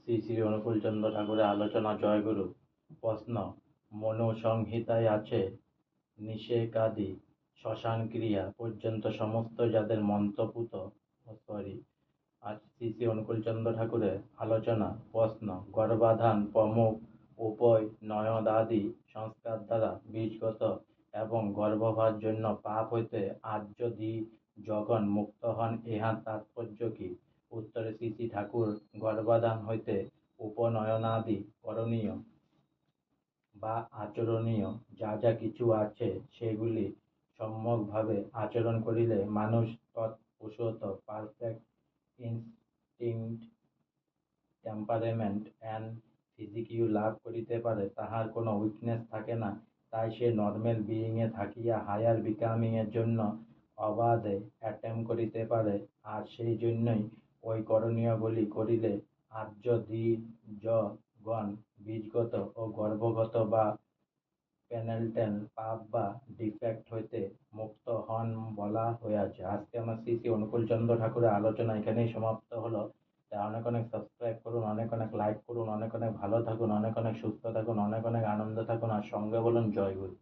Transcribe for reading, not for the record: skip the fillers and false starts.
শ্রী শ্রী অনুকূলচন্দ্র ঠাকুরের আলোচনা জয়গুরু। প্রশ্ন: মনুসংহিতায় আছে নিষেকাদি শ্মশান ক্রিয়া পর্যন্ত সমস্ত যাদের মন্ত্রপুত আজ শ্রী শ্রী অনুকূলচন্দ্র ঠাকুরের আলোচনা। প্রশ্ন: গর্ভাধান প্রমুখ উভয় নয়নাদি সংস্কার দ্বারা বীজগত এবং গর্ভপাত জন্য পাপ হইতে আর্যদি জগন মুক্ত হন, ইহার তাৎপর্য কি? উত্তরে শ্রী শ্রী ঠাকুর গর্ভাধান হইতে উপনয়নাদি করণীয় বা আচরণীয় যা যা কিছু আছে সেগুলি সম্যকভাবে আচরণ করিলে মানুষ তৎপুরুষত পারফেক্ট ইনস্টিংক্ট টেম্পারমেন্ট অ্যান্ড ফিজিকিউ লাভ করিতে পারে, তাহার কোনো উইকনেস থাকে না। তাই সে নর্মাল বিইং এ থাকিয়া হায়ার বিকামিং এর জন্য অবাধে অ্যাটেম্প করিতে পারে। আর সেই জন্যই ঐ করণীয়গুলি করিলে আর্যদিজগণ বীজগত ও গর্ভগত বা পেনান্টেল পাপ বা ডিফেক্ট হইতে মুক্ত হন বলা হইয়াছে। আজকে আমার শ্রী শ্রী অনুকূলচন্দ্র ঠাকুরের আলোচনা এখানেই সমাপ্ত হলো। অনেক অনেক সাবস্ক্রাইব করুন, অনেক অনেক লাইক করুন, অনেক অনেক ভালো থাকুন, অনেক অনেক সুস্থ থাকুন, অনেক অনেক আনন্দ থাকুন, আর সঙ্গে বলুন জয় গুরু।